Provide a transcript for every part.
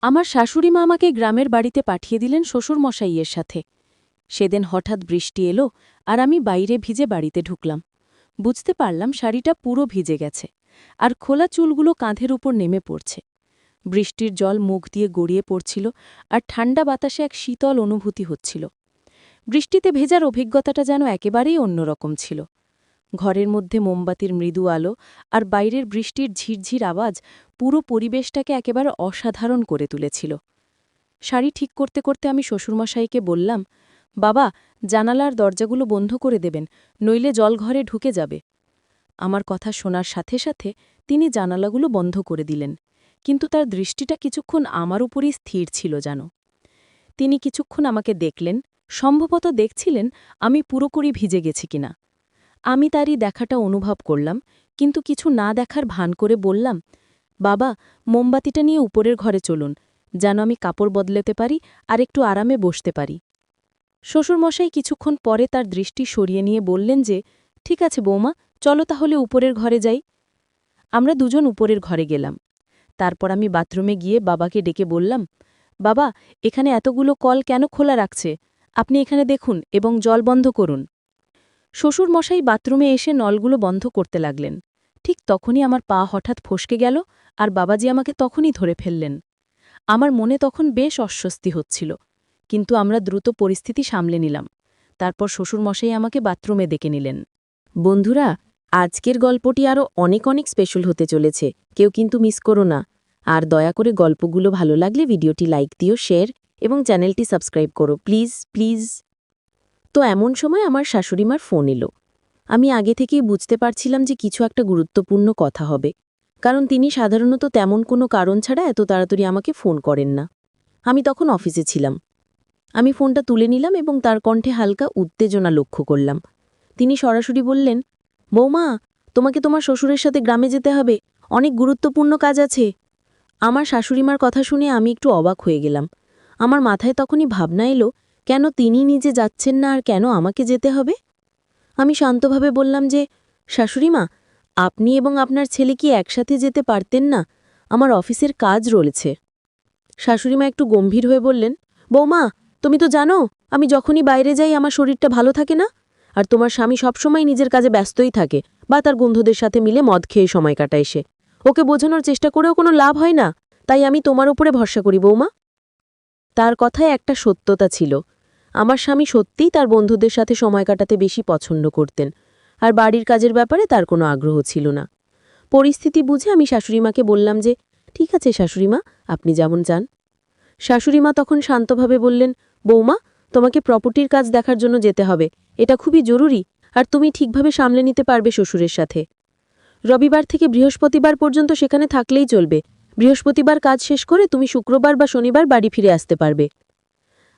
আমার শাশুড়িমা আমাকে গ্রামের বাড়িতে পাঠিয়ে দিলেন শ্বশুরমশাইয়ের সাথে। সেদিন হঠাৎ বৃষ্টি এলো আর আমি বাইরে ভিজে বাড়িতে ঢুকলাম। বুঝতে পারলাম শাড়িটা পুরো ভিজে গেছে, আর খোলা চুলগুলো কাঁধের উপর নেমে পড়ছে। বৃষ্টির জল মুখ দিয়ে গড়িয়ে পড়ছিল, আর ঠান্ডা বাতাসে এক শীতল অনুভূতি হচ্ছিল। বৃষ্টিতে ভেজার অভিজ্ঞতাটা যেন একেবারেই অন্যরকম ছিল। ঘরের মধ্যে মোমবাতির মৃদু আলো আর বাইরের বৃষ্টির ঝিরঝির আওয়াজ পুরো পরিবেশটাকে একেবারে অসাধারণ করে তুলেছিল। শাড়ি ঠিক করতে করতে আমি শ্বশুরমশাইকে বললাম, বাবা, জানালার দরজাগুলো বন্ধ করে দেবেন, নইলে জল ঘরে ঢুকে যাবে। আমার কথা শোনার সাথে সাথে তিনি জানালাগুলো বন্ধ করে দিলেন, কিন্তু তার দৃষ্টিটা কিছুক্ষণ আমার উপরই স্থির ছিল যেন। তিনি কিছুক্ষণ আমাকে দেখলেন, সম্ভবত দেখছিলেন আমি পুরোপুরি ভিজে গেছি কিনা। আমি তারই দেখাটা অনুভব করলাম, কিন্তু কিছু না দেখার ভান করে বললাম, বাবা, মোমবাতিটা নিয়ে উপরের ঘরে চলুন, যেন আমি কাপড় বদলাতে পারি আর একটু আরামে বসতে পারি। শ্বশুরমশাই কিছুক্ষণ পরে তার দৃষ্টি সরিয়ে নিয়ে বললেন যে, ঠিক আছে বৌমা, চলো তাহলে উপরের ঘরে যাই। আমরা দুজন উপরের ঘরে গেলাম। তারপর আমি বাথরুমে গিয়ে বাবাকে ডেকে বললাম, বাবা, এখানে এতগুলো কল কেন খোলা রাখছে? আপনি এখানে দেখুন এবং জল বন্ধ করুন। শ্বশুরমশাই বাথরুমে এসে নলগুলো বন্ধ করতে লাগলেন। ঠিক তখনই আমার পা হঠাৎ ফসকে গেল, আর বাবাজি আমাকে তখনই ধরে ফেললেন। আমার মনে তখন বেশ অস্বস্তি হচ্ছিল, কিন্তু আমরা দ্রুত পরিস্থিতি সামলে নিলাম। তারপর শ্বশুরমশাই আমাকে বাথরুমে ডেকে নিলেন। বন্ধুরা, আজকের গল্পটি আরও অনেক অনেক স্পেশাল হতে চলেছে, কেউ কিন্তু মিস করো না। আর দয়া করে গল্পগুলো ভালো লাগলে ভিডিওটি লাইক দিও, শেয়ার এবং চ্যানেলটি সাবস্ক্রাইব করো, প্লিজ প্লিজ। তো এমন সময় আমার শাশুড়িমার ফোন এলো। আমি আগে থেকেই বুঝতে পারছিলাম যে কিছু একটা গুরুত্বপূর্ণ কথা হবে, কারণ তিনি সাধারণত তেমন কোনো কারণ ছাড়া এত তাড়াতাড়ি আমাকে ফোন করেন না। আমি তখন অফিসে ছিলাম। আমি ফোনটা তুলে নিলাম এবং তার কণ্ঠে হালকা উত্তেজনা লক্ষ্য করলাম। তিনি সরাসরি বললেন, বৌমা, তোমাকে তোমার শ্বশুরের সাথে গ্রামে যেতে হবে, অনেক গুরুত্বপূর্ণ কাজ আছে। আমার শাশুড়িমার কথা শুনে আমি একটু অবাক হয়ে গেলাম। আমার মাথায় তখনই ভাবনা এলো, কেন তিনি নিজে যাচ্ছেন না আর কেন আমাকে যেতে হবে? আমি শান্তভাবে বললাম যে, শাশুড়িমা, আপনি এবং আপনার ছেলে কি একসাথে যেতে পারতেন না? আমার অফিসের কাজ রয়েছে। শাশুড়িমা একটু গম্ভীর হয়ে বললেন, বৌমা, তুমি তো জানো আমি যখনই বাইরে যাই আমার শরীরটা ভালো থাকে না, আর তোমার স্বামী সবসময় নিজের কাজে ব্যস্তই থাকে, বা তার বন্ধুদের সাথে মিলে মদ খেয়ে সময় কাটায় সে। ওকে বোঝানোর চেষ্টা করেও কোনো লাভ হয় না, তাই আমি তোমার উপরে ভরসা করি বৌমা। তার কথায় একটা সত্যতা ছিল। আমার স্বামী সত্যিই তার বন্ধুদের সাথে সময় কাটাতে বেশি পছন্দ করতেন, আর বাড়ির কাজের ব্যাপারে তার কোনো আগ্রহ ছিল না। পরিস্থিতি বুঝে আমি শাশুড়িমাকে বললাম যে, ঠিক আছে শাশুড়িমা, আপনি যেমন চান। শাশুড়িমা তখন শান্তভাবে বললেন, বৌমা, তোমাকে প্রপার্টির কাজ দেখার জন্য যেতে হবে, এটা খুবই জরুরি, আর তুমি ঠিকভাবে সামলে নিতে পারবে শ্বশুরের সাথে। রবিবার থেকে বৃহস্পতিবার পর্যন্ত সেখানে থাকলেই চলবে। বৃহস্পতিবার কাজ শেষ করে তুমি শুক্রবার বা শনিবার বাড়ি ফিরে আসতে পারবে।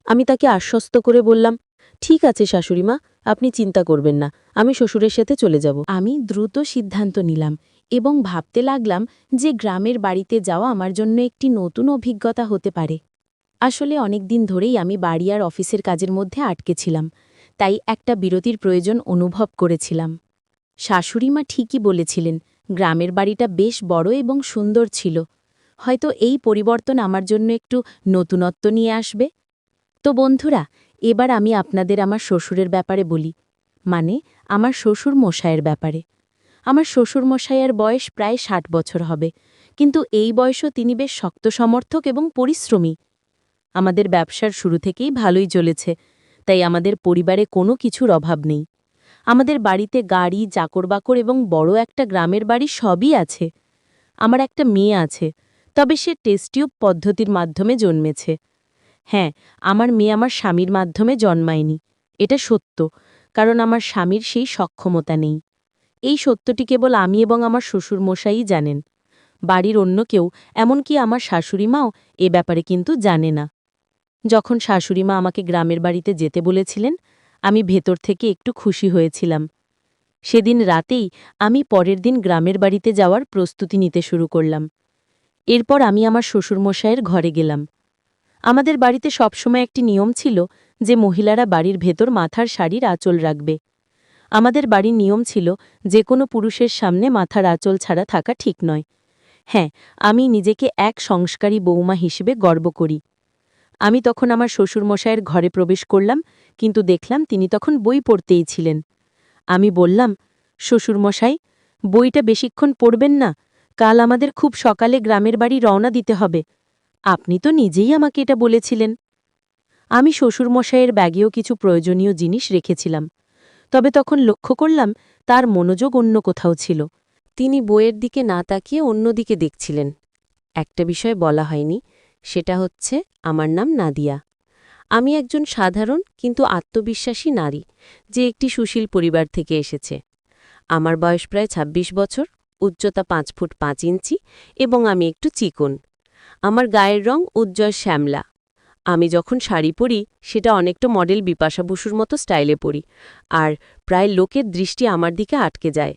আমি তাকে আশ্বস্ত করে বললাম, ঠিক আছে শাশুড়িমা, আপনি চিন্তা করবেন না, আমি শ্বশুরের সাথে চলে যাব। আমি দ্রুত সিদ্ধান্ত নিলাম এবং ভাবতে লাগলাম যে গ্রামের বাড়িতে যাওয়া আমার জন্য একটি নতুন অভিজ্ঞতা হতে পারে। আসলে অনেক দিন ধরেই আমি বাড়ি আর অফিসের কাজের মধ্যে আটকে ছিলাম, তাই একটা বিরতির প্রয়োজন অনুভব করেছিলাম। শাশুড়িমা ঠিকই বলেছিলেন, গ্রামের বাড়িটা বেশ বড় এবং সুন্দর ছিল। হয়তো এই পরিবর্তন আমার জন্য একটু নতুনত্ব নিয়ে আসবে। তো বন্ধুরা, এবার আমি আপনাদের আমার শ্বশুরের ব্যাপারে বলি, মানে আমার শ্বশুর মশাইয়ের ব্যাপারে। আমার শ্বশুর মশাইয়ের বয়স প্রায় ৬০ বছর হবে, কিন্তু এই বয়সও তিনি বেশ শক্ত সমর্থক এবং পরিশ্রমী। আমাদের ব্যবসার শুরু থেকেই ভালোই চলেছে, তাই আমাদের পরিবারে কোনো কিছুর অভাব নেই। আমাদের বাড়িতে গাড়ি, চাকরবাকর এবং বড় একটা গ্রামের বাড়ি সবই আছে। আমার একটা মেয়ে আছে, তবে সে টেস্ট টিউব পদ্ধতির মাধ্যমে জন্মেছে। হ্যাঁ, আমার মেয়ে আমার স্বামীর মাধ্যমে জন্মায়নি, এটা সত্য, কারণ আমার স্বামীর সেই সক্ষমতা নেই। এই সত্যটি কেবল আমি এবং আমার শ্বশুরমশাইই জানেন। বাড়ির অন্য কেউ, এমনকি আমার শাশুড়িমাও এ ব্যাপারে কিন্তু জানে না। যখন শাশুড়িমা আমাকে গ্রামের বাড়িতে যেতে বলেছিলেন, আমি ভেতর থেকে একটু খুশি হয়েছিলাম। সেদিন রাতেই আমি পরের দিন গ্রামের বাড়িতে যাওয়ার প্রস্তুতি নিতে শুরু করলাম। এরপর আমি আমার শ্বশুরমশাইয়ের ঘরে গেলাম। আমাদের বাড়িতে সবসময় একটি নিয়ম ছিল যে মহিলারা বাড়ির ভেতর মাথার শাড়ির আঁচল রাখবে। আমাদের বাড়ির নিয়ম ছিল যে কোনো পুরুষের সামনে মাথার আঁচল ছাড়া থাকা ঠিক নয়। হ্যাঁ, আমি নিজেকে এক সংস্কারী বৌমা হিসেবে গর্ব করি। আমি তখন আমার শ্বশুরমশায়ের ঘরে প্রবেশ করলাম, কিন্তু দেখলাম তিনি তখন বই পড়তেই ছিলেন। আমি বললাম, শ্বশুরমশাই, বইটা বেশিক্ষণ পড়বেন না, কাল আমাদের খুব সকালে গ্রামের বাড়ি রওনা দিতে হবে। আপনি তো নিজেই আমাকে এটা বলেছিলেন। আমি শ্বশুরমশাইয়ের ব্যাগেও কিছু প্রয়োজনীয় জিনিস রেখেছিলাম, তবে তখন লক্ষ্য করলাম তার মনোযোগ অন্য কোথাও ছিল। তিনি বইয়ের দিকে না তাকিয়ে অন্যদিকে দেখছিলেন। একটা বিষয় বলা হয়নি, সেটা হচ্ছে আমার নাম নাদিয়া। আমি একজন সাধারণ কিন্তু আত্মবিশ্বাসী নারী, যে একটি সুশীল পরিবার থেকে এসেছে। আমার বয়স প্রায় ২৬ বছর, উচ্চতা ৫ ফুট ৫ ইঞ্চি এবং আমি একটু চিকন। আমার গায়ের রং উজ্জ্বল শ্যামলা। আমি যখন শাড়ি পরি সেটা অনেকটা মডেল বিপাশা বসুর মতো স্টাইলে পরি, আর প্রায় লোকের দৃষ্টি আমার দিকে আটকে যায়।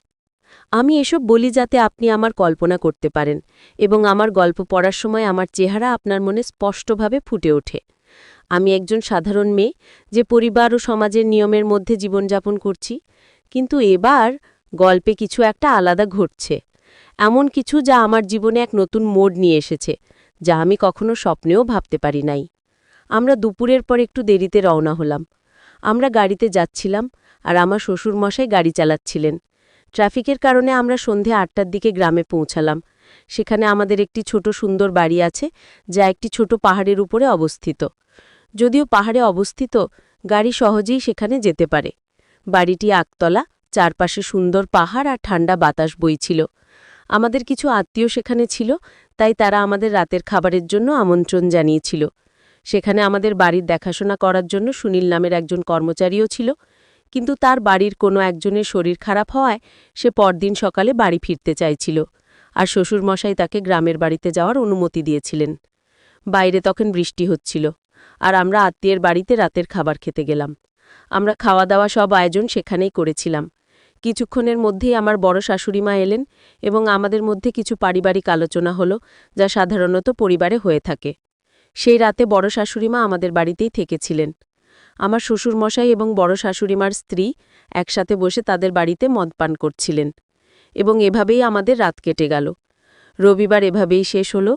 আমি এসব বলি যাতে আপনি আমার কল্পনা করতে পারেন এবং আমার গল্প পড়ার সময় আমার চেহারা আপনার মনে স্পষ্টভাবে ফুটে ওঠে। আমি একজন সাধারণ মেয়ে, যে পরিবার ও সমাজের নিয়মের মধ্যে জীবনযাপন করছি, কিন্তু এবার গল্পে কিছু একটা আলাদা ঘটছে। এমন কিছু যা আমার জীবনে এক নতুন মোড় নিয়ে এসেছে, যা আমি কখনো স্বপ্নেও ভাবতে পারি নাই। আমরা দুপুরের পর একটু দেরিতে রওনা হলাম। আমরা গাড়িতে যাচ্ছিলাম, আর আমার শ্বশুরমশাই গাড়ি চালাচ্ছিলেন। ট্রাফিকের কারণে আমরা সন্ধে ৮টার দিকে গ্রামে পৌঁছালাম। সেখানে আমাদের একটি ছোট সুন্দর বাড়ি আছে, যা একটি ছোট পাহাড়ের উপরে অবস্থিত। যদিও পাহাড়ে অবস্থিত, গাড়ি সহজেই সেখানে যেতে পারে। বাড়িটি আকতলা, চারপাশে সুন্দর পাহাড় আর ঠান্ডা বাতাস বইছিল। আমাদের কিছু আত্মীয় সেখানে ছিল, তাই তারা আমাদের রাতের খাবারের জন্য আমন্ত্রণ জানিয়েছিল। সেখানে আমাদের বাড়ির দেখাশোনা করার জন্য সুনীল নামের একজন কর্মচারীও ছিল, কিন্তু তার বাড়ির কোনো একজনের শরীর খারাপ হওয়ায় সে পরদিন সকালে বাড়ি ফিরতে চাইছিল, আর শ্বশুরমশাই তাকে গ্রামের বাড়িতে যাওয়ার অনুমতি দিয়েছিলেন। বাইরে তখন বৃষ্টি হচ্ছিল, আর আমরা আত্মীয়ের বাড়িতে রাতের খাবার খেতে গেলাম। আমরা খাওয়া দাওয়া সব আয়োজন সেখানেই করেছিলাম। কিছুক্ষণের মধ্যেই আমার বড় শাশুড়িমা এলেন এবং আমাদের মধ্যে কিছু পারিবারিক আলোচনা হলো, যা সাধারণত পরিবারে হয়ে থাকে। সেই রাতে বড় শাশুড়িমা আমাদের বাড়িতেই থেকেছিলেন। আমার শ্বশুরমশাই এবং বড় শাশুড়িমার স্ত্রী একসাথে বসে তাদের বাড়িতে মদ পান করছিলেন, এবং এভাবেই আমাদের রাত কেটে গেল। রবিবার এভাবেই শেষ হলো।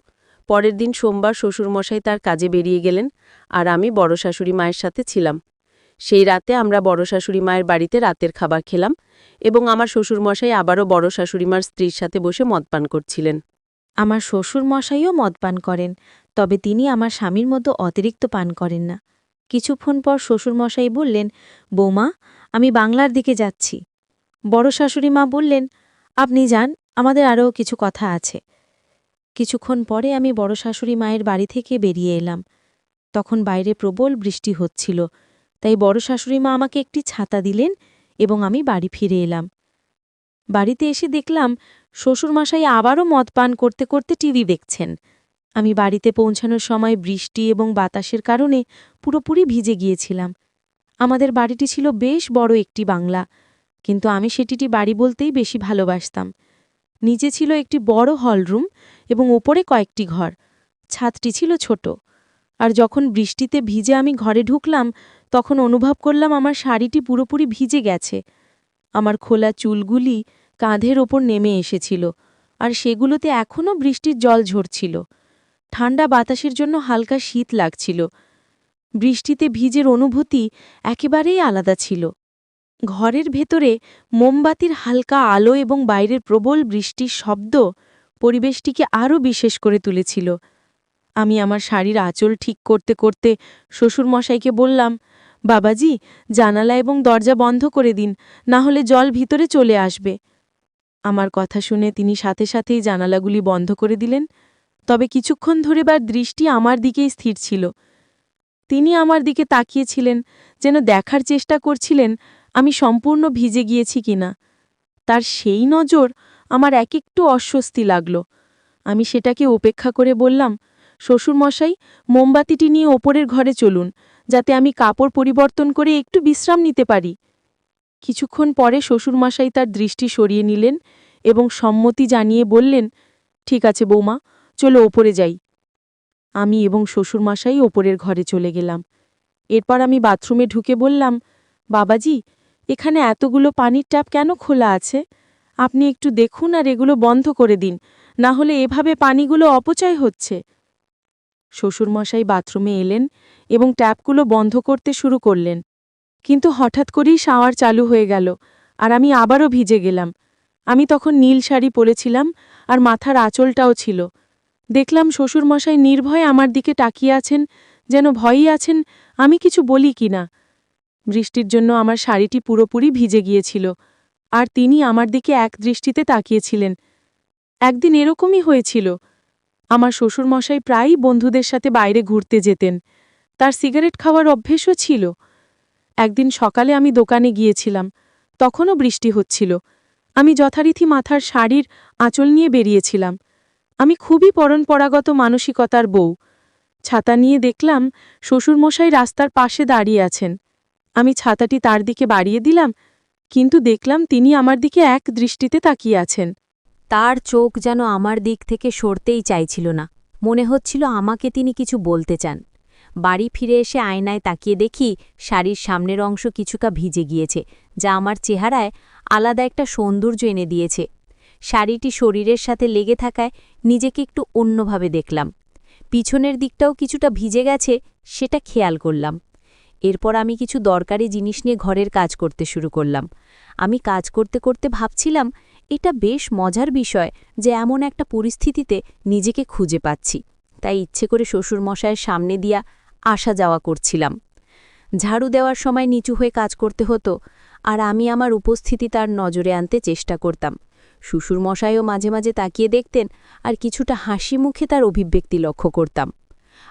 পরের দিন সোমবার শ্বশুরমশাই তার কাজে বেরিয়ে গেলেন, আর আমি বড় শাশুড়ি মায়ের সাথে ছিলাম। সেই রাতে আমরা বড় শাশুড়ি মায়ের বাড়িতে রাতের খাবার খেলাম, এবং আমার শ্বশুরমশাই আবারও বড় শাশুড়িমার স্ত্রীর সাথে বসে মদ পান করছিলেন। আমার শ্বশুরমশাইও মদ পান করেন, তবে তিনি আমার স্বামীর মতো অতিরিক্ত পান করেন না। কিছুক্ষণ পর শ্বশুরমশাই বললেন, বৌমা, আমি বাংলার দিকে যাচ্ছি। বড় শাশুড়িমা বললেন, আপনি যান, আমাদের আরও কিছু কথা আছে। কিছুক্ষণ পরে আমি বড় শাশুড়ি মায়ের বাড়ি থেকে বেরিয়ে এলাম। তখন বাইরে প্রবল বৃষ্টি হচ্ছিল, তাই বড় শাশুড়িমা আমাকে একটি ছাতা দিলেন এবং আমি বাড়ি ফিরে এলাম। বাড়িতে এসে দেখলাম শ্বশুরমশাই আবারও মদ পান করতে করতে টিভি দেখছেন। আমি বাড়িতে পৌঁছানোর সময় বৃষ্টি এবং বাতাসের কারণে পুরোপুরি ভিজে গিয়েছিলাম। আমাদের বাড়িটি ছিল বেশ বড় একটি বাংলা, কিন্তু আমি সেটিটি বাড়ি বলতেই বেশি ভালোবাসতাম। নিচে ছিল একটি বড় হলরুম এবং ওপরে কয়েকটি ঘর। ছাদটি ছিল ছোট। আর যখন বৃষ্টিতে ভিজে আমি ঘরে ঢুকলাম, তখন অনুভব করলাম আমার শাড়িটি পুরোপুরি ভিজে গেছে। আমার খোলা চুলগুলি কাঁধের ওপর নেমে এসেছিল, আর সেগুলোতে এখনও বৃষ্টির জল ঝরছিল। ঠান্ডা বাতাসের জন্য হালকা শীত লাগছিল। বৃষ্টিতে ভিজের অনুভূতি একেবারেই আলাদা ছিল। ঘরের ভেতরে মোমবাতির হালকা আলো এবং বাইরের প্রবল বৃষ্টির শব্দ পরিবেশটিকে আরও বিশেষ করে তুলেছিল। আমি আমার শাড়ির আঁচল ঠিক করতে করতে শ্বশুরমশাইকে বললাম, বাবাজি, জানালা এবং দরজা বন্ধ করে দিন, না হলে জল ভিতরে চলে আসবে। আমার কথা শুনে তিনি সাথে সাথেই জানালাগুলি বন্ধ করে দিলেন, তবে কিছুক্ষণ ধরে দৃষ্টি আমার দিকেই স্থির ছিল। তিনি আমার দিকে তাকিয়েছিলেন, যেন দেখার চেষ্টা করছিলেন আমি সম্পূর্ণ ভিজে গিয়েছি কিনা। তার সেই নজর আমার একটু অস্বস্তি লাগল। আমি সেটাকে উপেক্ষা করে বললাম, শ্বশুরমশাই, মোমবাতিটি নিয়ে ওপরের ঘরে চলুন, যাতে আমি কাপড় পরিবর্তন করে একটু বিশ্রাম নিতে পারি। কিছুক্ষণ পরে শ্বশুরমশাই তার দৃষ্টি সরিয়ে নিলেন এবং সম্মতি জানিয়ে বললেন, ঠিক আছে বৌমা, চলো ওপরে যাই। আমি এবং শ্বশুরমশাই ওপরের ঘরে চলে গেলাম। এরপর আমি বাথরুমে ঢুকে বললাম, বাবাজি, এখানে এতগুলো পানির ট্যাপ কেন খোলা আছে? আপনি একটু দেখুন আর এগুলো বন্ধ করে দিন, না হলে এভাবে পানিগুলো অপচয় হচ্ছে। শ্বশুরমশাই বাথরুমে এলেন এবং ট্যাপগুলো বন্ধ করতে শুরু করলেন। কিন্তু হঠাৎ করেই শাওয়ার চালু হয়ে গেল, আর আমি আবারও ভিজে গেলাম। আমি তখন নীল শাড়ি পরেছিলাম, আর মাথার আঁচলটাও ছিল। দেখলাম শ্বশুরমশাই নির্ভয়ে আমার দিকে তাকিয়ে আছেন, যেন ভয়ই আছেন আমি কিছু বলি কিনা। বৃষ্টির জন্য আমার শাড়িটি পুরোপুরি ভিজে গিয়েছিল, আর তিনি আমার দিকে এক দৃষ্টিতে তাকিয়েছিলেন। একদিন এরকমই হয়েছিল। আমার শ্বশুরমশাই প্রায়ই বন্ধুদের সাথে বাইরে ঘুরতে যেতেন। তার সিগারেট খাওয়ার অভ্যেসও ছিল। একদিন সকালে আমি দোকানে গিয়েছিলাম, তখনও বৃষ্টি হচ্ছিল। আমি যথারীতি মাথার শাড়ির আঁচল নিয়ে বেরিয়েছিলাম। আমি খুবই পরম্পরাগত মানসিকতার বউ। ছাতা নিয়ে দেখলাম শ্বশুরমশাই রাস্তার পাশে দাঁড়িয়ে আছেন। আমি ছাতাটি তার দিকে বাড়িয়ে দিলাম, কিন্তু দেখলাম তিনি আমার দিকে এক দৃষ্টিতে তাকিয়ে আছেন। তার চোখ যেন আমার দিক থেকে সরতেই চাইছিল না। মনে হচ্ছিল আমাকে তিনি কিছু বলতে চান। বাড়ি ফিরে এসে আয়নায় তাকিয়ে দেখি শাড়ির সামনের অংশ কিছুটা ভিজে গিয়েছে, যা আমার চেহারায় আলাদা একটা সৌন্দর্য এনে দিয়েছে। শাড়িটি শরীরের সাথে লেগে থাকায় নিজেকে একটু অন্যভাবে দেখলাম। পিছনের দিকটাও কিছুটা ভিজে গেছে, সেটা খেয়াল করলাম। এরপর আমি কিছু দরকারি জিনিস নিয়ে ঘরের কাজ করতে শুরু করলাম। আমি কাজ করতে করতে ভাবছিলাম, এটা বেশ মজার বিষয় যে এমন একটা পরিস্থিতিতে নিজেকে খুঁজে পাচ্ছি। তাই ইচ্ছে করে শ্বশুরমশায়ের সামনে দিয়া আসা যাওয়া করছিলাম। ঝাড়ু দেওয়ার সময় নিচু হয়ে কাজ করতে হতো, আর আমি আমার উপস্থিতি তার নজরে আনতে চেষ্টা করতাম। শ্বশুরমশাইও মাঝে মাঝে তাকিয়ে দেখতেন, আর কিছুটা হাসি মুখে তার অভিব্যক্তি লক্ষ্য করতাম।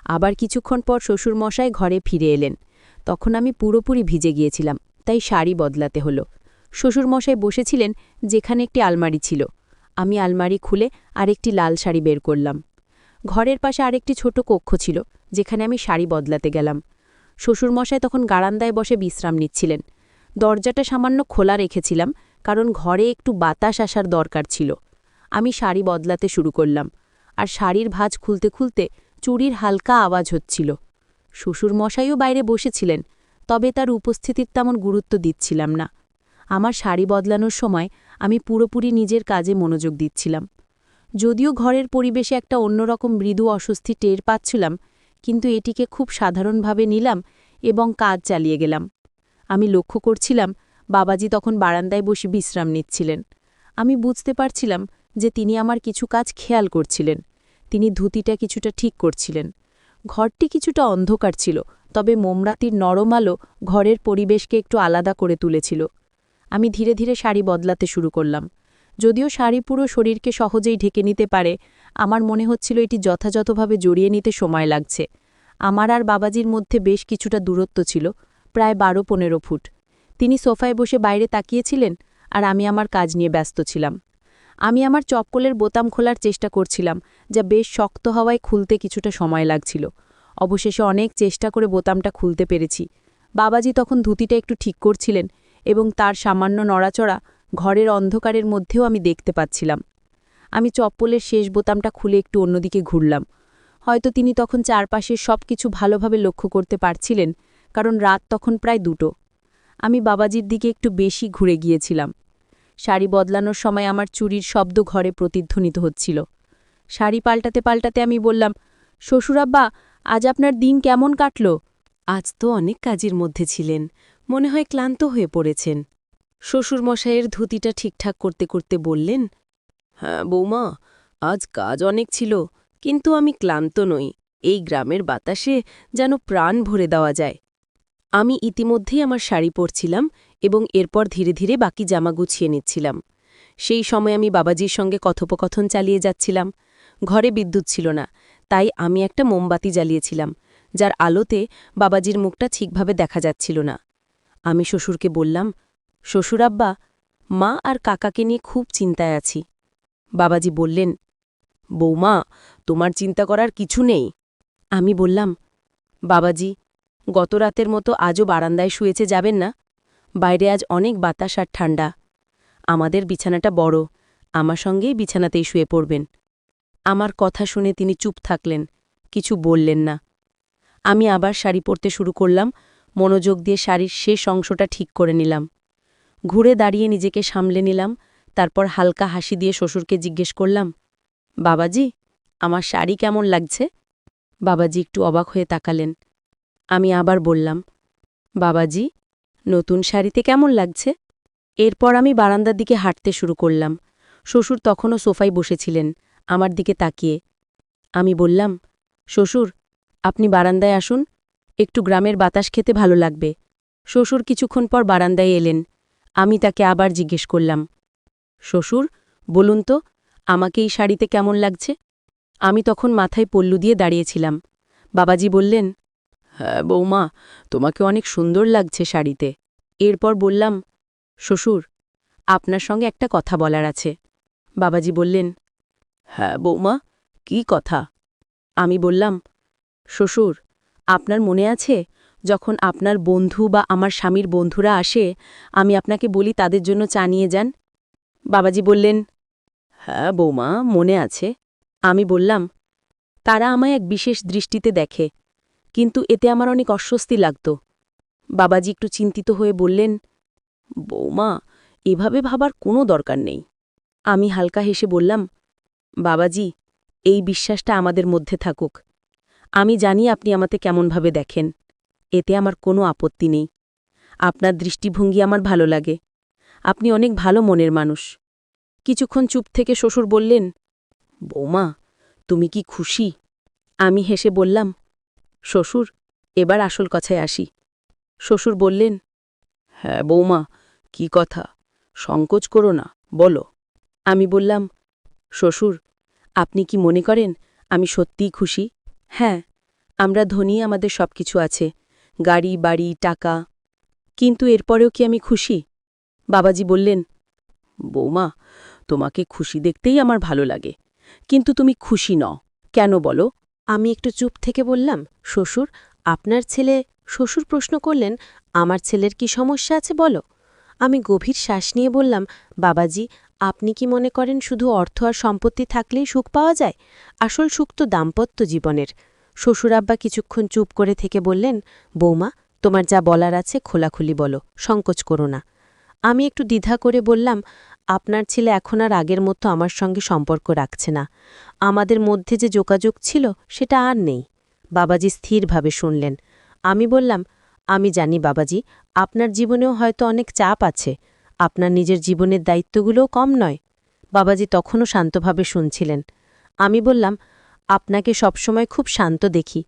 আবার কিছুক্ষণ পর শ্বশুরমশাই ঘরে ফিরে এলেন। তখন আমি পুরোপুরি ভিজে গিয়েছিলাম, তাই শাড়ি বদলাতে হলো। শ্বশুরমশাই বসেছিলেন যেখানে একটি আলমারি ছিল। আমি আলমারি খুলে আরেকটি লাল শাড়ি বের করলাম। ঘরের পাশে আরেকটি ছোট কক্ষ ছিল, যেখানে আমি শাড়ি বদলাতে গেলাম। শ্বশুরমশাই তখন গারান্দায় বসে বিশ্রাম নিচ্ছিলেন। দরজাটা সামান্য খোলা রেখেছিলাম, কারণ ঘরে একটু বাতাস আসার দরকার ছিল। আমি শাড়ি বদলাতে শুরু করলাম, আর শাড়ির ভাঁজ খুলতে খুলতে চুড়ির হালকা আওয়াজ হচ্ছিল। শ্বশুরমশাইও বাইরে বসেছিলেন, তবে তার উপস্থিতির তেমন গুরুত্ব দিচ্ছিলাম না। আমার শাড়ি বদলানোর সময় আমি পুরোপুরি নিজের কাজে মনোযোগ দিচ্ছিলাম। যদিও ঘরের পরিবেশে একটা অন্যরকম মৃদু অস্বস্তি টের পাচ্ছিলাম, কিন্তু এটিকে খুব সাধারণভাবে নিলাম এবং কাজ চালিয়ে গেলাম। আমি লক্ষ্য করছিলাম বাবাজি তখন বারান্দায় বসে বিশ্রাম নিচ্ছিলেন। আমি বুঝতে পারছিলাম যে তিনি আমার কিছু কাজ খেয়াল করছিলেন। তিনি ধুতিটা কিছুটা ঠিক করছিলেন। ঘরটি কিছুটা অন্ধকার ছিল, তবে মোমরাতির নরম আলো ঘরের পরিবেশকে একটু আলাদা করে তুলেছিল। আমি ধীরে ধীরে শাড়ি বদলাতে শুরু করলাম। যদিও শাড়ি পুরো শরীরকে সহজেই ঢেকে নিতে পারে, আমার মনে হচ্ছিল এটি যথাযথভাবে জড়িয়ে নিতে সময় লাগছে। আমার আর বাবাজির মধ্যে বেশ কিছুটা দূরত্ব ছিল, প্রায় ১২-১৫ ফুট। তিনি সোফায় বসে বাইরে তাকিয়েছিলেন, আর আমি আমার কাজ নিয়ে ব্যস্ত ছিলাম। আমি আমার চপ্পলের বোতাম খোলার চেষ্টা করছিলাম, যা বেশ শক্ত হওয়ায় খুলতে কিছুটা সময় লাগছিল। অবশেষে অনেক চেষ্টা করে বোতামটা খুলতে পেরেছি। বাবাজি তখন ধুতিটা একটু ঠিক করছিলেন, এবং তার সামান্য নড়াচড়া ঘরের অন্ধকারের মধ্যেও আমি দেখতে পাচ্ছিলাম। আমি চপ্পলের শেষ বোতামটা খুলে একটু অন্যদিকে ঘুরলাম। হয়তো তিনি তখন চারপাশের সব কিছু ভালোভাবে লক্ষ্য করতে পারছিলেন, কারণ রাত তখন প্রায় ২টো। আমি বাবাজির দিকে একটু বেশি ঘুরে গিয়েছিলাম। শাড়ি বদলানোর সময় আমার চুরির শব্দ ঘরে প্রতিধ্বনিত হচ্ছিল। শাড়ি পাল্টাতে পাল্টাতে আমি বললাম, শ্বশুরাব্বা, আজ আপনার দিন কেমন কাটল? আজ তো অনেক কাজের মধ্যে ছিলেন, মনে হয় ক্লান্ত হয়ে পড়েছেন। শ্বশুরমশাইয়ের ধুতিটা ঠিকঠাক করতে করতে বললেন, হ্যাঁ বৌমা, আজ কাজ অনেক ছিল, কিন্তু আমি ক্লান্ত নই। এই গ্রামের বাতাসে যেন প্রাণ ভরে দেওয়া যায়। আমি ইতিমধ্যেই আমার শাড়ি পরছিলাম এবং এরপর ধীরে ধীরে বাকি জামা গুছিয়ে নিচ্ছিলাম। সেই সময় আমি বাবাজির সঙ্গে কথোপকথন চালিয়ে যাচ্ছিলাম। ঘরে বিদ্যুৎ ছিল না, তাই আমি একটা মোমবাতি জ্বালিয়েছিলাম, যার আলোতে বাবাজির মুখটা ঠিকভাবে দেখা যাচ্ছিল না। আমি শ্বশুরকে বললাম, শ্বশুরাব্বা, মা আর কাকাকে নিয়ে খুব চিন্তায় আছি। বাবাজি বললেন, বৌমা, তোমার চিন্তা করার কিছু নেই। আমি বললাম, বাবাজি, গত রাতের মতো আজও বারান্দায় শুয়েছে যাবেন না? বাইরে আজ অনেক বাতাস আর ঠান্ডা। আমাদের বিছানাটা বড়, আমার সঙ্গেই বিছানাতেই শুয়ে পড়বেন। আমার কথা শুনে তিনি চুপ থাকলেন, কিছু বললেন না। আমি আবার শাড়ি পরতে শুরু করলাম, মনোযোগ দিয়ে শাড়ির শেষ অংশটা ঠিক করে নিলাম। ঘুরে দাঁড়িয়ে নিজেকে সামলে নিলাম, তারপর হালকা হাসি দিয়ে শ্বশুরকে জিজ্ঞেস করলাম, বাবাজি, আমার শাড়ি কেমন লাগছে? বাবাজি একটু অবাক হয়ে তাকালেন। আমি আবার বললাম, বাবাজি, নতুন শাড়িতে কেমন লাগছে? এরপর আমি বারান্দার দিকে হাঁটতে শুরু করলাম। শ্বশুর তখনও সোফায় বসেছিলেন, আমার দিকে তাকিয়ে। আমি বললাম, শ্বশুর, আপনি বারান্দায় আসুন, একটু গ্রামের বাতাস খেতে ভালো লাগবে। শ্বশুর কিছুক্ষণ পর বারান্দায় এলেন। আমি তাকে আবার জিজ্ঞেস করলাম, শ্বশুর, বলুন তো, আমাকে এই শাড়িতে কেমন লাগছে? আমি তখন মাথায় পল্লু দিয়ে দাঁড়িয়েছিলাম। বাবাজি বললেন, হ্যাঁ বৌমা, তোমাকে অনেক সুন্দর লাগছে শাড়িতে। এরপর বললাম, শ্বশুর, আপনার সঙ্গে একটা কথা বলার আছে। বাবাজি বললেন, হ্যাঁ বৌমা, কি কথা? আমি বললাম, শ্বশুর, আপনার মনে আছে যখন আপনার বন্ধু বা আমার স্বামীর বন্ধুরা আসে, আমি আপনাকে বলি তাদের জন্য চা নিয়ে যান? বাবাজি বললেন, হ্যাঁ বৌমা, মনে আছে। আমি বললাম, তারা আমায় এক বিশেষ দৃষ্টিতে দেখে, কিন্তু এতে আমার অনেক অস্বস্তি লাগত। বাবাজি একটু চিন্তিত হয়ে বললেন, বৌমা, এভাবে ভাবার কোনো দরকার নেই। আমি হালকা হেসে বললাম, বাবাজি, এই বিশ্বাসটা আমাদের মধ্যে থাকুক। আমি জানি আপনি আমাতে কেমনভাবে দেখেন, এতে আমার কোনো আপত্তি নেই। আপনার দৃষ্টিভঙ্গি আমার ভালো লাগে। আপনি অনেক ভালো মনের মানুষ। কিছুক্ষণ চুপ থেকে শ্বশুর বললেন, বৌমা, তুমি কি খুশি? আমি হেসে বললাম, শ্বশুর, এবার আসল কথায় আসি। শ্বশুর বললেন, হ্যাঁ বৌমা, কি কথা? সংকোচ করো না, বলো। আমি বললাম, শ্বশুর, আপনি কি মনে করেন আমি সত্যিই খুশি? হ্যাঁ, আমরা ধনী, আমাদের সবকিছু আছে, গাড়ি, বাড়ি, টাকা। কিন্তু এরপরেও কি আমি খুশি? বাবাজি বললেন, বৌমা, তোমাকে খুশি দেখতেই আমার ভালো লাগে, কিন্তু তুমি খুশি নও, কেন বলো? আমি একটু চুপ থেকে বললাম, শ্বশুর, আপনার ছেলে। শ্বশুর প্রশ্ন করলেন, আমার ছেলের কি সমস্যা আছে বলো। আমি গভীর শ্বাস নিয়ে বললাম, বাবাজি, আপনি কি মনে করেন শুধু অর্থ আর সম্পত্তি থাকলেই সুখ পাওয়া যায়? আসল সুখ তো দাম্পত্য জীবনের। শ্বশুর আব্বা কিছুক্ষণ চুপ করে থেকে বললেন, বৌমা, তোমার যা বলার আছে খোলাখুলি বলো, সংকোচ করো না। আমি একটু দ্বিধা করে বললাম, আপনার ছেলে এখন আর আগের মতো আমার সঙ্গে সম্পর্ক রাখছে না। আমাদের মধ্যে যে যোগাযোগ ছিল সেটা আর নেই। বাবাজি স্থিরভাবে শুনলেন। আমি বললাম, আমি জানি বাবাজি, আপনার জীবনেও হয়তো অনেক চাপ আছে। আপনার নিজের জীবনের দায়িত্বগুলোও কম নয়। বাবাজি তখনও শান্তভাবে শুনছিলেন। আমি বললাম, আপনাকে সবসময় খুব শান্ত দেখি,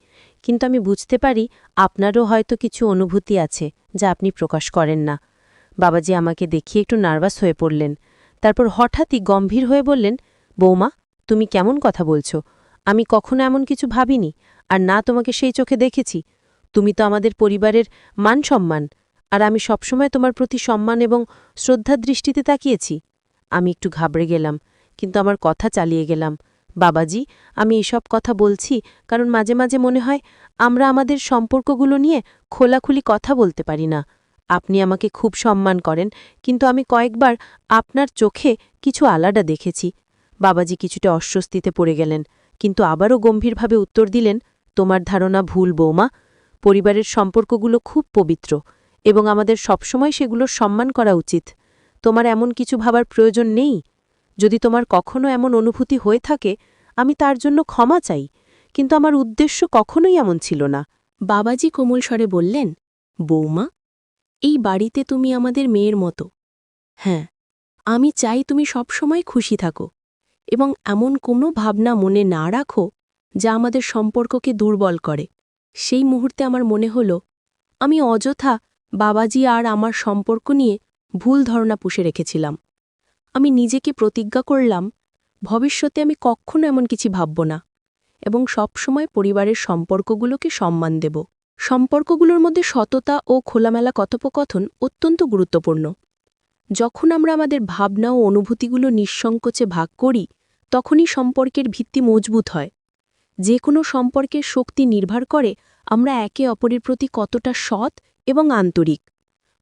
কিন্তু আমি বুঝতে পারি আপনারও হয়তো কিছু অনুভূতি আছে যা আপনি প্রকাশ করেন না। বাবাজি আমাকে দেখিয়ে একটু নার্ভাস হয়ে পড়লেন। তারপর হঠাৎই গম্ভীর হয়ে বললেন, বৌমা, তুমি কেমন কথা বলছো? আমি কখনো এমন কিছু ভাবিনি, আর না তোমাকে সেই চোখে দেখেছি। তুমি তো আমাদের পরিবারের মান সম্মান, আর আমি সবসময় তোমার প্রতি সম্মান এবং শ্রদ্ধার দৃষ্টিতে তাকিয়েছি। আমি একটু ঘাবড়ে গেলাম, কিন্তু আমার কথা চালিয়ে গেলাম। বাবাজি, আমি এসব কথা বলছি কারণ মাঝে মাঝে মনে হয় আমরা আমাদের সম্পর্কগুলো নিয়ে খোলাখুলি কথা বলতে পারি না। আপনি আমাকে খুব সম্মান করেন, কিন্তু আমি কয়েকবার আপনার চোখে কিছু আলাদা দেখেছি। বাবাজি কিছুটা অস্বস্তিতে পড়ে গেলেন, কিন্তু আবারও গম্ভীরভাবে উত্তর দিলেন, তোমার ধারণা ভুল বৌমা। পরিবারের সম্পর্কগুলো খুব পবিত্র, এবং আমাদের সবসময় সেগুলোর সম্মান করা উচিত। তোমার এমন কিছু ভাবার প্রয়োজন নেই। যদি তোমার কখনো এমন অনুভূতি হয়ে থাকে, আমি তার জন্য ক্ষমা চাই, কিন্তু আমার উদ্দেশ্য কখনোই এমন ছিল না। বাবাজি কোমল স্বরে বললেন, বৌমা, এই বাড়িতে তুমি আমাদের মেয়ের মতো। হ্যাঁ, আমি চাই তুমি সবসময় খুশি থাকো এবং এমন কোনো ভাবনা মনে না রাখো যা আমাদের সম্পর্ককে দুর্বল করে। সেই মুহূর্তে আমার মনে হল আমি অযথা বাবাজি আর আমার সম্পর্ক নিয়ে ভুল ধারণা পুষে রেখেছিলাম। আমি নিজেকে প্রতিজ্ঞা করলাম ভবিষ্যতে আমি কখনো এমন কিছু ভাবব না এবং সবসময় পরিবারের সম্পর্কগুলোকে সম্মান দেব। সম্পর্কগুলোর মধ্যে সততা ও খোলামেলা কথোপকথন অত্যন্ত গুরুত্বপূর্ণ। যখন আমরা আমাদের ভাবনা ও অনুভূতিগুলো নিঃসংকোচে ভাগ করি, তখনই সম্পর্কের ভিত্তি মজবুত হয়। যে কোনো সম্পর্কের শক্তি নির্ভর করে আমরা একে অপরের প্রতি কতটা সৎ এবং আন্তরিক।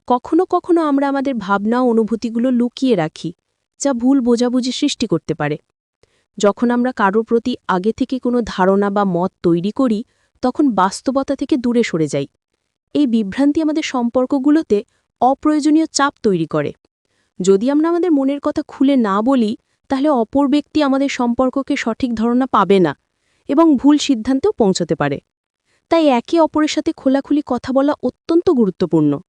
কখনো কখনো আমরা আমাদের ভাবনা ও অনুভূতিগুলো লুকিয়ে রাখি, যা ভুল বোঝাবুঝি সৃষ্টি করতে পারে। যখন আমরা কারোর প্রতি আগে থেকে কোনো ধারণা বা মত তৈরি করি, তখন বাস্তবতা থেকে দূরে সরে যাই। এই বিভ্রান্তি আমাদের সম্পর্কগুলোতে অপ্রয়োজনীয় চাপ তৈরি করে। যদি আমরা আমাদের মনের কথা খুলে না বলি, তাহলে অপর ব্যক্তি আমাদের সম্পর্ককে সঠিক ধারণা পাবে না এবং ভুল সিদ্ধান্তেও পৌঁছতে পারে। তাই একে অপরের সাথে খোলাখুলি কথা বলা অত্যন্ত গুরুত্বপূর্ণ।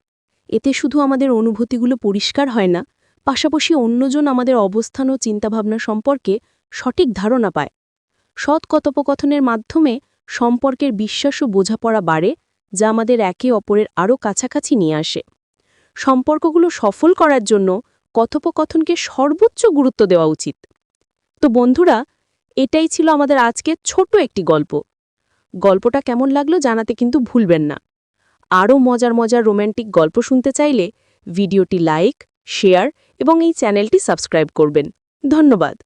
এতে শুধু আমাদের অনুভূতিগুলো পরিষ্কার হয় না, পাশাপাশি অন্যজন আমাদের অবস্থান ও চিন্তাভাবনা সম্পর্কে সঠিক ধারণা পায়। সৎ কথোপকথনের মাধ্যমে সম্পর্কের বিশ্বাস ও বোঝাপড়া বাড়ে, যা আমাদের একে অপরের আরও কাছাকাছি নিয়ে আসে। সম্পর্কগুলো সফল করার জন্য কথোপকথনকে সর্বোচ্চ গুরুত্ব দেওয়া উচিত। তো বন্ধুরা, এটাই ছিল আমাদের আজকের ছোট একটি গল্প। গল্পটা কেমন লাগলো জানাতে কিন্তু ভুলবেন না। আরও মজার মজার রোম্যান্টিক গল্প শুনতে চাইলে ভিডিওটি লাইক, শেয়ার এবং এই চ্যানেলটি সাবস্ক্রাইব করবেন। ধন্যবাদ।